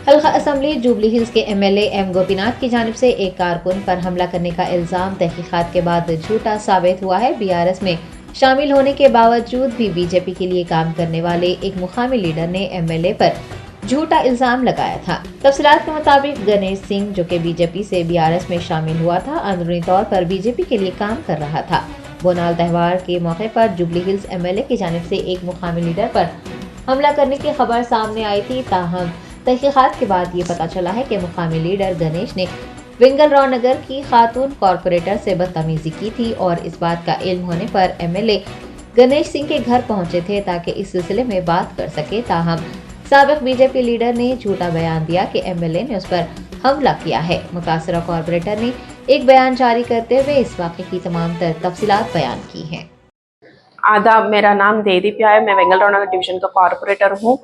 हल्का assembly jubilee hills के MLA M Gopinath की जानिब से एक कारकुन पर हमला करने का इल्जाम तहकीकात के बाद झूठा साबित हुआ है। बीआरएस में शामिल होने के बावजूद भी बीजेपी के लिए काम करने वाले एक मुकामी लीडर ने एमएलए पर झूठा इल्जाम लगाया था। तफसीलात के मुताबिक गणेश सिंह, जो कि बीजेपी से बीआरएस में शामिल हुआ था, अंदरूनी तौर पर बीजेपी के लिए काम कर रहा था। बोनाल त्यौहार के मौके पर जुबली हिल्स एमएलए की जानिब से एक मुकामी लीडर पर हमला करने की खबर सामने आई थी। ताहम तहकीकात के बाद ये पता चला है कि मुकामी लीडर गणेश ने विंगलराव नगर की खातून कॉरपोरेटर से बदतमीजी की थी और इस बात का इल्म होने पर एमएलए गणेश सिंह के घर पहुंचे थे ताकि इस सिलसिले में बात कर सके। ताहम साबिक बीजेपी लीडर ने झूठा बयान दिया कि एमएलए ने उस पर हमला किया है। मुतासरा कॉरपोरेटर ने एक बयान जारी करते हुए इस वाक़े की तमाम तफसीलात बयान की हैं। आदाब, मेरा नाम देदीप्या है। मैं वेंगलराव नगर डिवीजन का कॉरपोरेटर हूँ।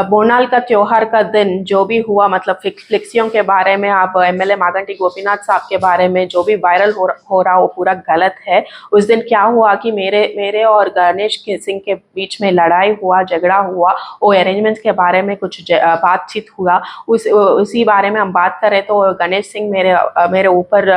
बोनाल का त्योहार का दिन जो भी हुआ, मतलब फ्लेक्सियों के बारे में, आप एमएलए मागंटी गोपीनाथ साहब के बारे में जो भी वायरल हो रहा वो पूरा गलत है। उस दिन क्या हुआ कि मेरे और गणेश सिंह के बीच में लड़ाई हुआ, झगड़ा हुआ। वो अरेंजमेंट्स के बारे में कुछ बातचीत हुआ। उसी बारे में हम बात करें तो गणेश सिंह मेरे ऊपर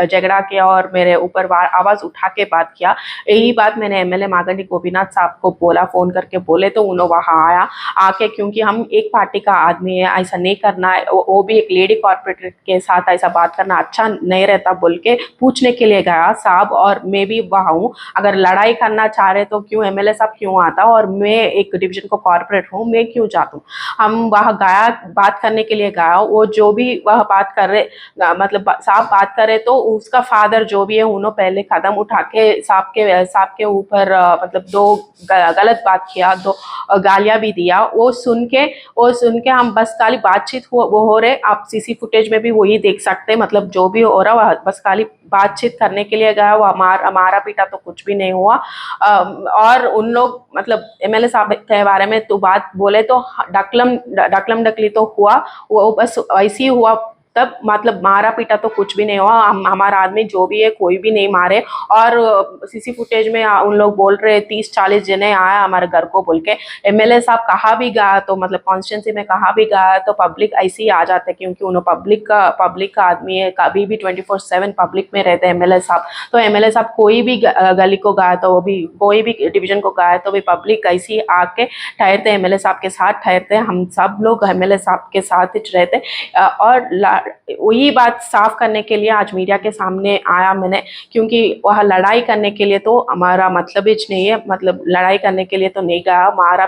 झगड़ा किया और मेरे ऊपर आवाज़ उठा के बात किया। यही बात मैंने एमएलए मागंटी गोपीनाथ साहब को बोला, फ़ोन करके बोले तो उन्होंने वहाँ आया। आके, क्योंकि हम एक पार्टी का आदमी है, ऐसा नहीं करना है, वो भी एक लेडी कॉर्पोरेटर के साथ ऐसा बात करना अच्छा नहीं रहता बोल के पूछने के लिए गया साहब। और मैं भी वहाँ हूँ, अगर लड़ाई करना चाह रहे तो क्यों एमएलए साहब क्यों आता, और मैं एक डिवीजन को कॉर्पोरेट हूँ, मैं क्यों जाता हूँ। हम वहाँ गया, बात करने के लिए गया। वो जो भी वह बात कर रहे, मतलब साहब बात करे तो उसका फादर जो भी है उन्होंने पहले कदम उठा के साहब के ऊपर मतलब दो गलत बात किया, दो गालियां भी दिया। वो सुन के हम बस खाली बातचीत हो रहे। आप सीसी फुटेज में भी वही देख सकते हैं, मतलब जो भी हो रहा वह बस खाली बातचीत करने के लिए गया। वो हमारा पीटा तो कुछ भी नहीं हुआ। और उन लोग, मतलब एमएलए साहब के बारे में तो बात बोले तो डकलम डकली तो हुआ, वो बस ऐसे ही हुआ। तब मतलब मारा पीटा तो कुछ भी नहीं हुआ। हमारा आदमी जो भी है कोई भी नहीं मारे। और सीसी फुटेज में उन लोग बोल रहे 30-40 जने आया हमारे घर को बोल के। एमएलए साहब कहाँ भी गया तो, मतलब कॉन्स्टिट्यूंसी में कहाँ भी गया तो पब्लिक ऐसे ही आ जाते, क्योंकि उन्होंने पब्लिक का आदमी है, कभी भी 24/7 पब्लिक में रहते हैं एमएलए साहब। तो एमएलए साहब कोई भी गली को गया तो वो भी, कोई भी डिवीजन को गया तो भी पब्लिक ऐसे ही आके ठहरते, एमएलए साहब के साथ ठहरते। हम सब लोग एमएलए साहब के साथ ही रहते। और वही बात साफ करने के लिए आज मीडिया के सामने आया मैंने, क्योंकि वह लड़ाई करने के लिए तो हमारा मतलब ही नहीं है। मतलब लड़ाई करने के लिए तो नहीं गया,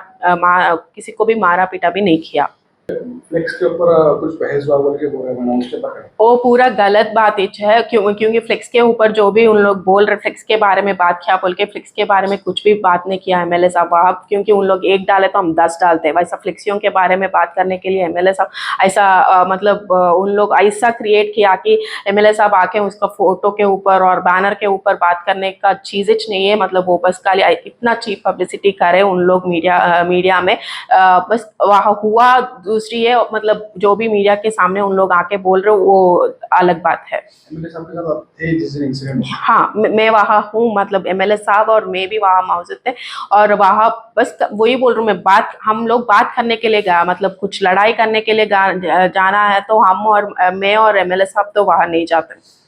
किसी को भी मारा पीटा भी नहीं किया। फ्लेक्स के ऊपर कुछ बहस हुआ बोल के बोल रहे हैं, उसके बारे में वो पूरा गलत बात है। क्योंकि फ्लेक्स के ऊपर जो भी उन लोग बोल रहे, फ्लेक्स के बारे में बात किया बोल के, फ्लेक्स के बारे में कुछ भी बात नहीं किया एमएलए साहब वहाँ। क्योंकि उन लोग एक डाले तो हम 10 डालते हैं, वैसा फ्लेक्सियों के बारे में बात करने के लिए एमएलए साहब ऐसा मतलब उन लोग ऐसा क्रिएट किया कि एमएलए साहब आके उसका फोटो के ऊपर और बैनर के ऊपर बात करने का चीज़ नहीं है। मतलब वो बस खाली इतना चीप पब्लिसिटी करे उन लोग मीडिया में। बस वहाँ हुआ दूसरी है, मतलब जो भी मीडिया के सामने उन लोग आके बोल रहे हो वो अलग बात है। एमएलए साहब के साथ आप थे जिस दिन इंसिडेंट? हाँ, मैं वहाँ हूँ, मतलब एमएलए साहब और मैं भी वहाँ मौजूद थे। और वहाँ बस वही बोल रहा हूँ मैं, हम लोग बात करने के लिए गया, मतलब कुछ लड़ाई करने के लिए जाना है तो हम और मैं और एमएलए साहब तो वहाँ नहीं जाते।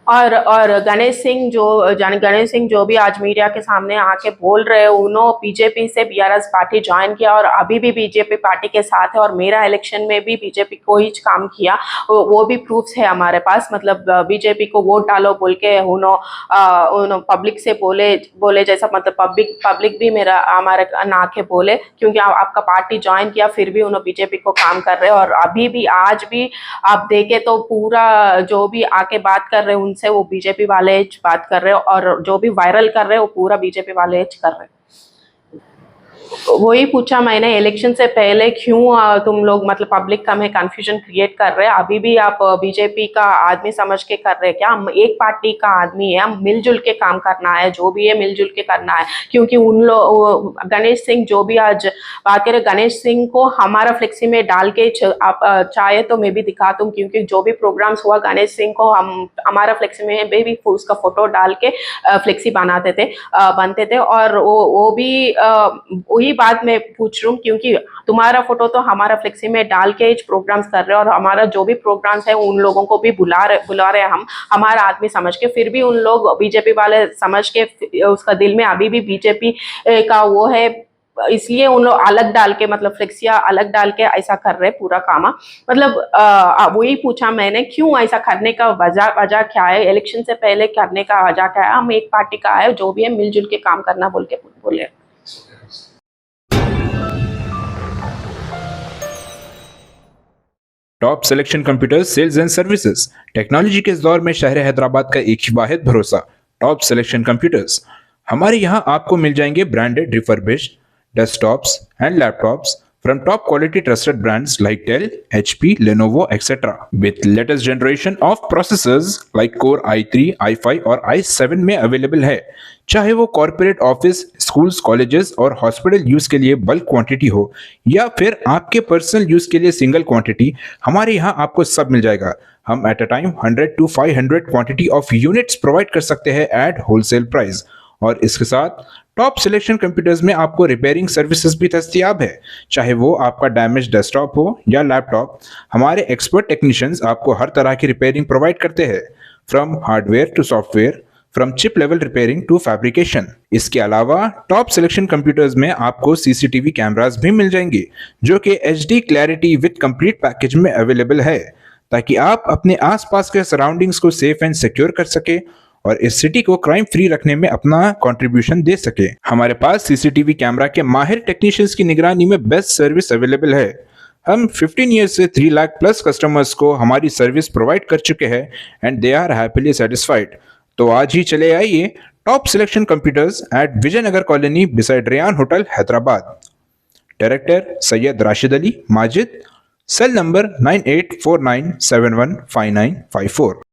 और गणेश सिंह जो भी आज मीडिया के सामने आके बोल रहे हैं, उन्होंने बीजेपी से बीआरएस पार्टी ज्वाइन किया और अभी भी बीजेपी पार्टी के साथ है। और मेरा इलेक्शन में भी बीजेपी को ही काम किया, वो भी प्रूफ्स है हमारे पास। मतलब बीजेपी को वोट डालो बोल के उन्होंने पब्लिक से बोले जैसा, मतलब पब्लिक भी हमारे ना के बोले, क्योंकि आपका पार्टी ज्वाइन किया फिर भी उन्होंने बीजेपी को काम कर रहे हैं। और अभी भी आज भी आप देखे तो पूरा जो भी आके बात कर रहे हैं उनसे वो बीजेपी वाले बात कर रहे हो, और जो भी वायरल कर रहे हो वो पूरा बीजेपी वाले कर रहे हैं। वही पूछा मैंने, इलेक्शन से पहले क्यों तुम लोग, मतलब पब्लिक का में कंफ्यूजन क्रिएट कर रहे हैं। अभी भी आप बीजेपी का आदमी समझ के कर रहे हैं क्या? हम एक पार्टी का आदमी है, हम मिलजुल के काम करना है, जो भी है मिलजुल के करना है। क्योंकि उन लोग गणेश सिंह जो भी आज बात करें गणेश सिंह को हमारा फ्लेक्सी में डाल के आप चाहे तो मैं भी दिखा दूं, क्योंकि जो भी प्रोग्राम्स हुआ गणेश सिंह को हम हमारा फ्लेक्सी में भी उसका फोटो डाल के फ्लेक्सी बनते थे। और वो भी वही बात मैं पूछ रही हूँ, क्योंकि तुम्हारा फोटो तो हमारा फ्लेक्सी में डाल के प्रोग्राम्स कर रहे हैं, और हमारा जो भी प्रोग्राम्स है उन लोगों को भी बुला रहे हैं हम हमारा आदमी समझ के, फिर भी उन लोग बीजेपी वाले समझ के उसका दिल में अभी भी बीजेपी का वो है, इसलिए उन लोग अलग डाल के मतलब फ्लेक्सिया अलग डाल के ऐसा कर रहे पूरा काम। मतलब वही पूछा मैंने क्यों ऐसा करने का वजह क्या है, इलेक्शन से पहले करने का वजह क्या है। हम एक पार्टी का है, जो भी है मिलजुल के काम करना बोल के बोले। Top selection computers sales and services, technology के इस दौर में शहर हैदराबाद का एक ही वाहिद भरोसा, टॉप सिलेक्शन कंप्यूटर्स। हमारे यहाँ आपको मिल जाएंगे branded refurbished desktops and laptops from top quality trusted brands like Dell, HP, Lenovo, etc. with latest generation of processors like Core i3, i5 और i7 में अवेलेबल है। चाहे वो कॉर्पोरेट ऑफिस, स्कूल्स, कॉलेजेस और हॉस्पिटल यूज के लिए bulk quantity हो या फिर आपके पर्सनल यूज के लिए सिंगल क्वांटिटी, हमारे यहाँ आपको सब मिल जाएगा। हम at a time 100 to 500 quantity of units provide कर सकते हैं एट होलसेल प्राइस। और इसके साथ टॉप सिलेक्शन कंप्यूटर्स में आपको रिपेयरिंग सर्विसेज भी दस्तियाब है। चाहे वो आपका डैमेज डेस्कटॉप हो या लैपटॉप, हमारे एक्सपर्ट टेक्नीशियंस आपको हर तरह की रिपेयरिंग प्रोवाइड करते हैं, from hardware to software, from chip level repairing to fabrication. इसके अलावा टॉप सिलेक्शन कंप्यूटर्स में आपको सीसीटीवी कैमरास भी मिल जाएंगे, जो कि HD clarity with complete package में अवेलेबल है, ताकि आप अपने आसपास के सराउंडिंग्स को सेफ एंड सिक्योर कर सके और इस सिटी को क्राइम फ्री रखने में अपना कंट्रीब्यूशन दे सके। हमारे पास सीसीटीवी कैमरा के माहिर टेक्नीशियंस की निगरानी में बेस्ट सर्विस अवेलेबल है। हम 15 ईयर्स से 3 लाख प्लस कस्टमर्स को हमारी सर्विस प्रोवाइड कर चुके हैं and they are happily satisfied. तो आज ही चले आइए top selection computers at Vijayanagar colony beside Rayan hotel Hyderabad. Director Syed Rashid Ali Majid, cell number 9849715954।